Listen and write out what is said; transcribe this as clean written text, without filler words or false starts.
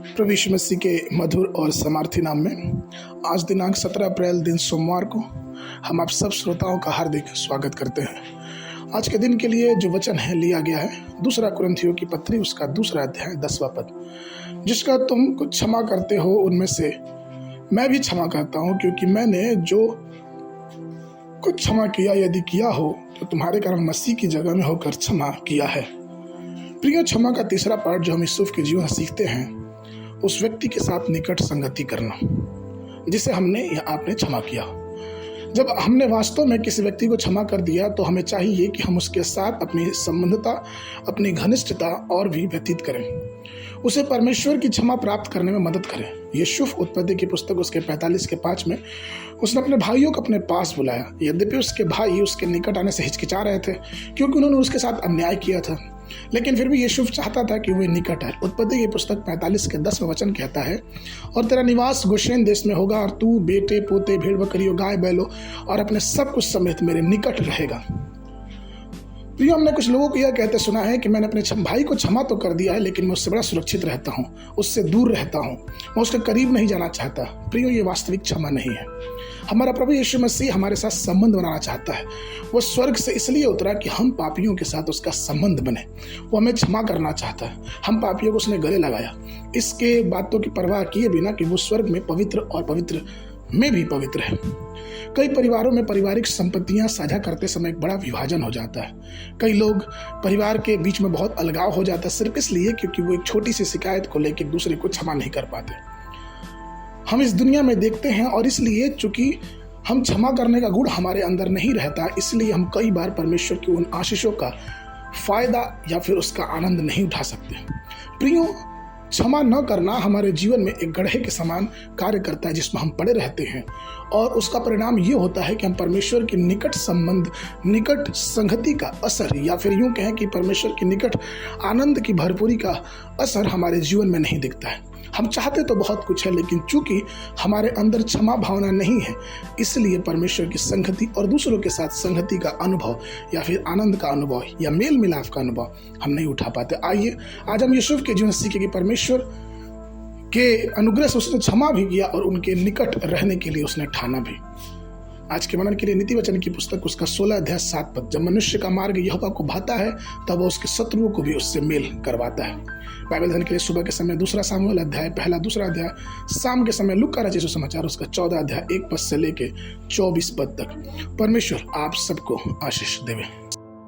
प्रभु यीशु मसीह के मधुर और सामर्थी नाम में आज दिनांक 17 अप्रैल दिन सोमवार को हम आप सब श्रोताओं का हार्दिक स्वागत करते हैं। आज के दिन के लिए जो वचन है लिया गया है दूसरा कुरिन्थियों की पत्री उसका 2 अध्याय 10वां पद, जिसका तुम कुछ क्षमा करते हो उनमें से मैं भी क्षमा करता हूँ, क्योंकि मैंने जो कुछ क्षमा किया यदि किया हो तो तुम्हारे कारण मसीह की जगह में होकर क्षमा किया है। प्रिय, क्षमा का तीसरा पार्ट जो हम यूसुफ के जीवन सीखते हैं उस व्यक्ति के साथ निकट संगति करना जिसे हमने या आपने क्षमा किया। जब हमने वास्तव में किसी व्यक्ति को क्षमा कर दिया तो हमें चाहिए कि हम उसके साथ अपनी संबंधता, अपनी घनिष्ठता और भी व्यतीत करें, उसे परमेश्वर की क्षमा प्राप्त करने में मदद करें। यूसुफ उत्पत्ति की पुस्तक उसके 45 के 5 में उसने अपने भाइयों को अपने पास बुलाया। यद्यपि उसके भाई उसके निकट आने से हिचकिचा रहे थे क्योंकि उन्होंने उसके साथ अन्याय किया था, लेकिन फिर भी यूसुफ चाहता था कि वे निकट आए। उत्पत्ति की पुस्तक 45 के 10 में वचन कहता है, और तेरा निवास गोशेन देश में होगा, और तू बेटे पोते भेड़ बकरियों गाय बैलों और अपने सब कुछ समेत मेरे निकट रहेगा। तो हमने कुछ लोगों को यह कहते सुना है कि मैंने अपने भाई को क्षमा तो कर दिया है, लेकिन मैं उससे बड़ा सुरक्षित रहता हूँ, उससे दूर रहता हूँ, मैं उसके करीब नहीं जाना चाहता। प्रियो, ये वास्तविक क्षमा नहीं है। हमारा प्रभु यीशु मसीह हमारे साथ संबंध बनाना चाहता है। वो स्वर्ग से इसलिए उतरा कि हम पापियों के साथ उसका संबंध बने। वो हमें क्षमा करना चाहता है। हम पापियों को उसने गले लगाया, इसके बातों की परवाह किए बिना कि वो स्वर्ग में पवित्र और पवित्र में भी पवित्र है। कई परिवारों में पारिवारिक संपत्तियां साझा करते समय एक बड़ा विभाजन हो जाता है। कई लोग परिवार के बीच में बहुत अलगाव हो जाता है सिर्फ इसलिए क्योंकि वो एक छोटी सी शिकायत को लेकर एक दूसरे को क्षमा नहीं कर पाते। हम इस दुनिया में देखते हैं, और इसलिए चूंकि हम क्षमा करने का गुण हमारे अंदर नहीं रहता, इसलिए हम कई बार परमेश्वर की उन आशीषों का फायदा या फिर उसका आनंद नहीं उठा सकते। प्रियो, क्षमा न करना हमारे जीवन में एक गड्ढे के समान कार्य करता है जिसमें हम पड़े रहते हैं, और उसका परिणाम ये होता है कि हम परमेश्वर की निकट संबंध, निकट संगति का असर, या फिर यूं कहें कि परमेश्वर की निकट आनंद की भरपूरी का असर हमारे जीवन में नहीं दिखता है। हम चाहते तो बहुत कुछ है, लेकिन चूंकि हमारे अंदर क्षमा भावना नहीं है, इसलिए परमेश्वर की संगति और दूसरों के साथ संगति का अनुभव या फिर आनंद का अनुभव या मेल मिलाप का अनुभव हम नहीं उठा पाते। आइए आज हम यूसुफ के जीवन सीखे कि परमेश्वर के अनुग्रह से उसने क्षमा भी किया और उनके निकट रहने के लिए उसने ठाना भी। आज के मनन के लिए नीति वचन की पुस्तक उसका 16 अध्याय 7 पद, जब मनुष्य का मार्ग यहोवा को भाता है तब वो उसके शत्रुओं को भी उससे मेल करवाता है। बाइबल अध्ययन के लिए सुबह के समय 2 सामुएल अध्याय 1 2 अध्याय, शाम के समय लूका रचित सुसमाचार उसका 14 अध्याय 1 पद से लेके 24 पद तक। परमेश्वर आप सबको आशीष देवे।